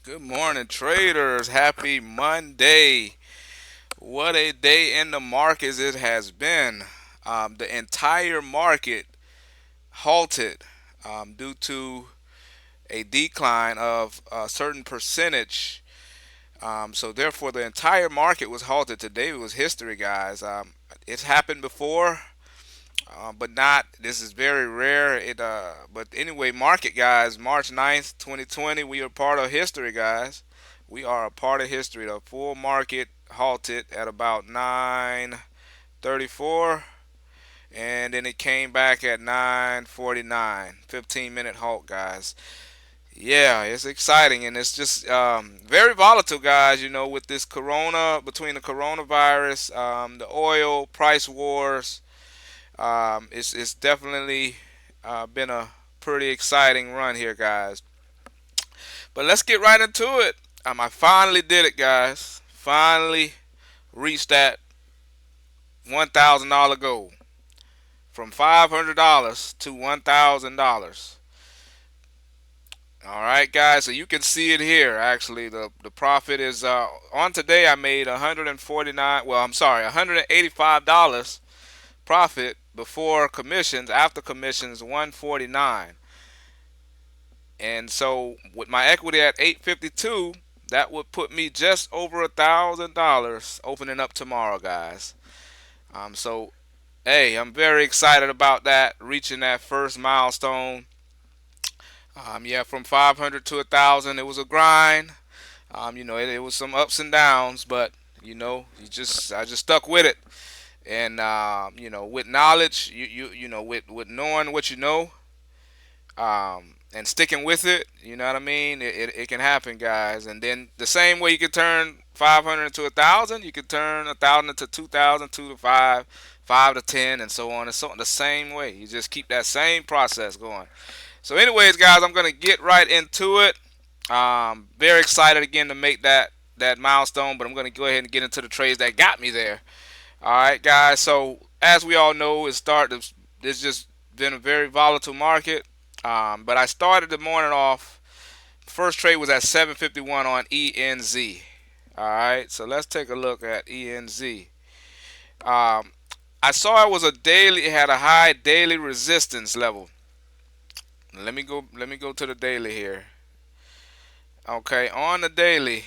Good morning, traders. Happy Monday. What a day in the markets it has been. The entire market halted due to a decline of a certain percentage. So, therefore, the entire market was halted. Today was history, guys. It's happened before, but not. This is very rare. But anyway, market guys. March 9th, 2020. We are part of history, guys. We are a part of history. The full market halted at about 9:34, and then it came back at 9:49. 15-minute halt, guys. Yeah, it's exciting, and it's just very volatile, guys. With this between the coronavirus, the oil price wars, it's definitely been a pretty exciting run here, guys. But let's get right into it. I finally did it, guys. Finally reached that $1,000 goal from $500 to $1,000. All right, guys. So you can see it here. Actually, the profit is on today. I made 149. Well, I'm sorry, $185 profit before commissions. After commissions, 149. And so with my equity at 852, that would put me just over $1,000 opening up tomorrow, guys. So hey, I'm very excited about that, reaching that first milestone. Yeah, from 500 to 1,000, it was a grind. It was some ups and downs, but I just stuck with it. And with knowledge, with knowing what you know, and sticking with it. You know what I mean? It can happen, guys. And then the same way you can turn 500 into 1,000, you can turn 1,000 into 2,000, 2 to 5, 5 to 10, and so on and so on. The same way. You just keep that same process going. So, anyways, guys, I'm gonna get right into it. Very excited again to make that milestone, but I'm gonna go ahead and get into the trades that got me there. All right, guys. So as we all know, it's just been a very volatile market. But I started the morning off. First trade was at 751 on ENZ. All right, so let's take a look at ENZ. Um, I saw it was a daily. It had a high daily resistance level. Let me go. Let me go to the daily here. Okay, on the daily,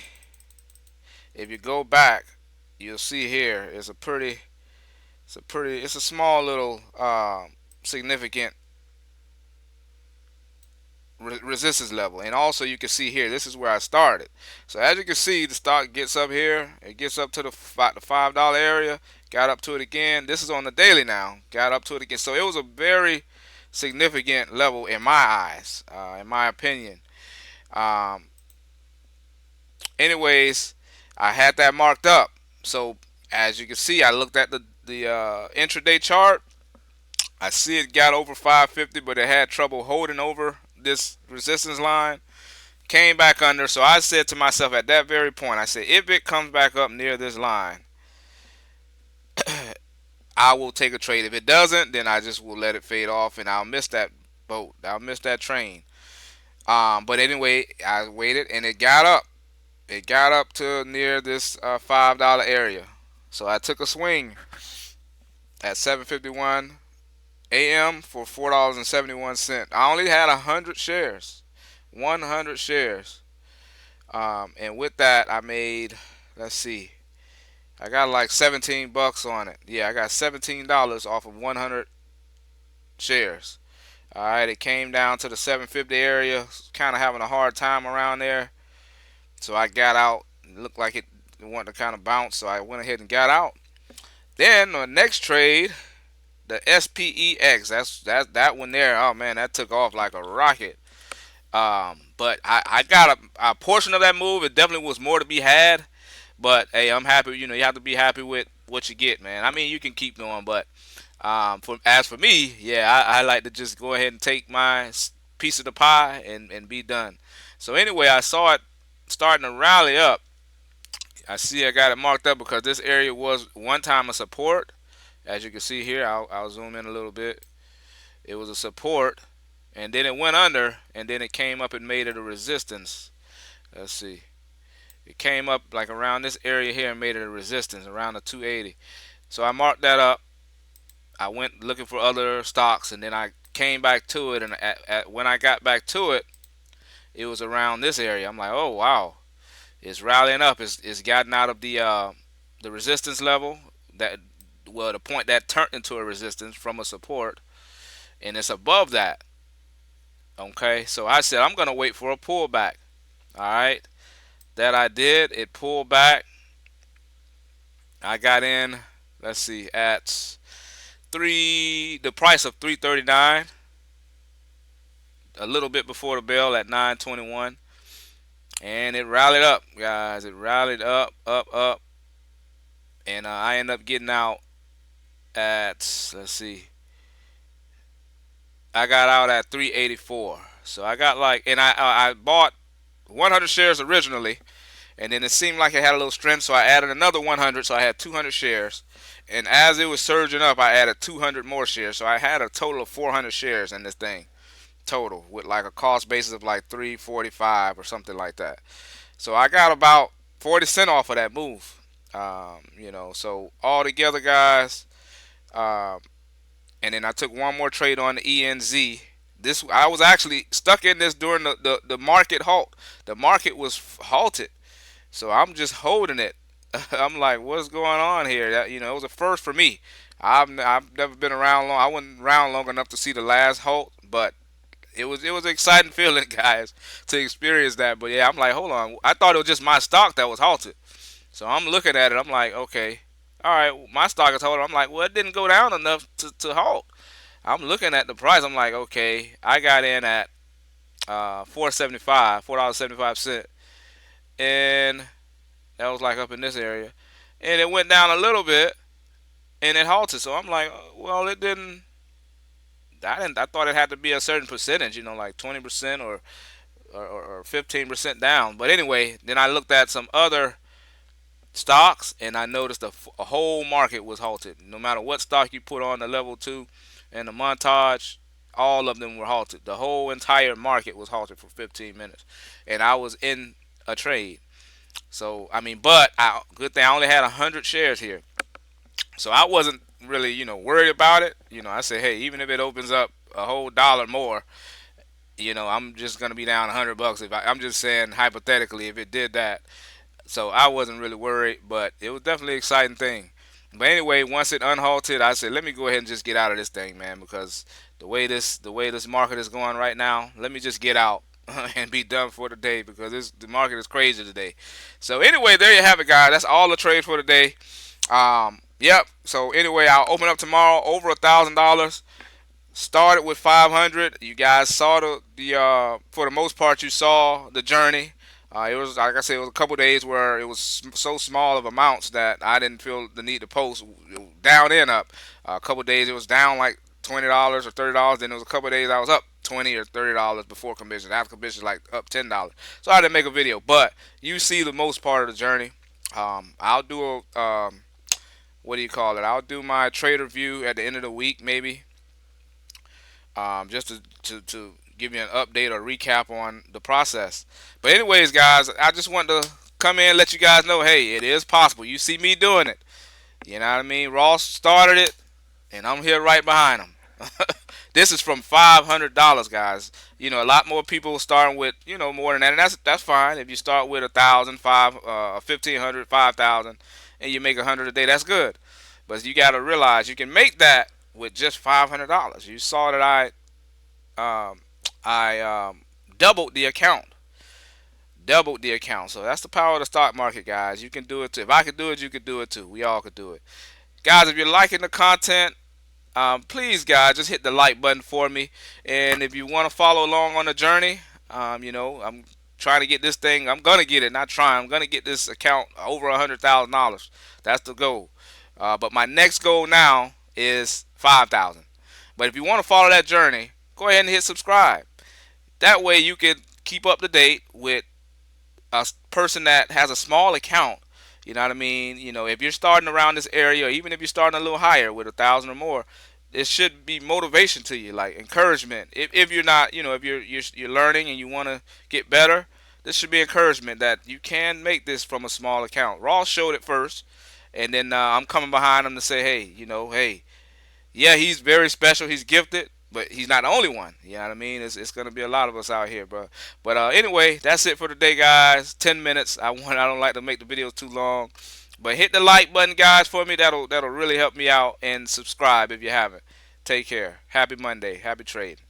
if you go back, you'll see here it's a small little significant resistance level. And also you can see here, this is where I started. So as you can see, the stock gets up here, it gets up to the $5 area, got up to it again. This is on the daily now, got up to it again. So it was a very significant level in my eyes, in my opinion. um, Anyways, I had that marked up. So as you can see, I looked at the intraday chart. I see it got over 550, but it had trouble holding over this resistance line. Came back under. So I said to myself at that very point, I said, if it comes back up near this line, I will take a trade. If it doesn't, then I just will let it fade off and I'll miss that boat. I'll miss that train. But anyway, I waited and it got up. It got up to near this $5 area. So I took a swing at 7:51 a.m. for $4.71. I only had 100 shares. 100 shares. And with that, I made, let's see, I got like 17 bucks on it. Yeah, I got $17 off of 100 shares. All right, it came down to the 750 area, kind of having a hard time around there. So I got out. It looked like it wanted to kind of bounce, so I went ahead and got out. Then the next trade, the SPEX, that one there. Oh man, that took off like a rocket. But I got a portion of that move. It definitely was more to be had. But hey, I'm happy. You have to be happy with what you get, man. I mean, you can keep going, but as for me, yeah, I like to just go ahead and take my piece of the pie and be done. So anyway, I saw it starting to rally up. I see I got it marked up because this area was one time a support. As you can see here, I'll zoom in a little bit. It was a support, and then it went under, and then it came up and made it a resistance. Let's see. It came up like around this area here and made it a resistance around the 280. So I marked that up. I went looking for other stocks, and then I came back to it. And when I got back to it, it was around this area. I'm like, oh wow, it's rallying up. It's gotten out of the resistance level that, well, the point that turned into a resistance from a support, and it's above that. Okay, so I said I'm gonna wait for a pullback. All right, that I did. It pulled back. I got in. Let's see, at the price of 339, a little bit before the bell at 921, and it rallied up, guys. It rallied up, up, up, and I ended up getting out at, let's see, I got out at 384. So I got like, and I bought 100 shares originally, and then it seemed like it had a little strength, so I added another 100, so I had 200 shares. And as it was surging up, I added 200 more shares, so I had a total of 400 shares in this thing total, with like a cost basis of like 345 or something like that. So I got about 40 cents off of that move. So all together, guys. Um, and then I took one more trade on the ENZ. This I was actually stuck in this during the market halt. The market was halted, so I'm just holding it. I'm like, what's going on here? It was a first for me. I've never been around long. I wasn't around long enough to see the last halt, but it was an exciting feeling, guys, to experience that. But yeah, I'm like, hold on. I thought it was just my stock that was halted. So I'm looking at it. I'm like, okay, all right, my stock is halted. I'm like, well, it didn't go down enough to halt. I'm looking at the price. I'm like, okay, I got in at 4.75, $4.75, and that was like up in this area, and it went down a little bit, and it halted. So I'm like, well, it didn't. I didn't. I thought it had to be a certain percentage, like 20% or 15% down. But anyway, then I looked at some other stocks, and I noticed a whole market was halted. No matter what stock you put on the level two and the montage, all of them were halted. The whole entire market was halted for 15 minutes, and I was in a trade. So I mean, but good thing I only had 100 shares here, so I wasn't really worried about it. I said, hey, even if it opens up a whole dollar more, I'm just gonna be down $100 if I'm just saying hypothetically if it did that. So I wasn't really worried, but it was definitely an exciting thing. But anyway, once it unhalted, I said, let me go ahead and just get out of this thing, man, because the way this market is going right now, let me just get out and be done for the day, because the market is crazy today. So anyway, there you have it, guys. That's all the trade for today. Yep. So anyway, I'll open up tomorrow over $1,000. Started with 500. You guys saw the for the most part, you saw the journey. It was, like I said, it was a couple days where it was so small of amounts that I didn't feel the need to post down and up. A couple days it was down like $20 or $30. Then there was a couple days I was up $20 or $30 before commission. After commission, like up $10. So I didn't make a video, but you see the most part of the journey. I'll do a what do you call it? I'll do my trader view at the end of the week, maybe, just to give you an update or recap on the process. But anyways, guys, I just want to come in and let you guys know, hey, it is possible. You see me doing it. You know what I mean? Ross started it, and I'm here right behind him. This is from $500, guys. A lot more people starting with more than that, and that's fine. If you start with 1,000, 1,500, 5,000, and you make 100 a day, that's good. But you got to realize you can make that with just $500. You saw that I doubled the account. Doubled the account. So that's the power of the stock market, guys. You can do it too. If I could do it, you could do it too. We all could do it. Guys, if you're liking the content, please, guys, just hit the like button for me. And if you want to follow along on the journey, I'm trying to get this thing. I'm going to get it. Not trying. I'm going to get this account over $100,000. That's the goal. But my next goal now is 5,000. But if you want to follow that journey, go ahead and hit subscribe. That way you can keep up to date with a person that has a small account. You know what I mean? If you're starting around this area, or even if you're starting a little higher with 1,000 or more, it should be motivation to you, like encouragement. If you're not, if you're learning and you want to get better, this should be encouragement that you can make this from a small account. Ross showed it first, and then I'm coming behind him to say, hey, hey, yeah, he's very special. He's gifted, but he's not the only one. You know what I mean? It's gonna be a lot of us out here, bro. But anyway, that's it for today, guys. 10 minutes. I don't like to make the videos too long, but hit the like button, guys, for me. That'll really help me out, and subscribe if you haven't. Take care. Happy Monday. Happy trading.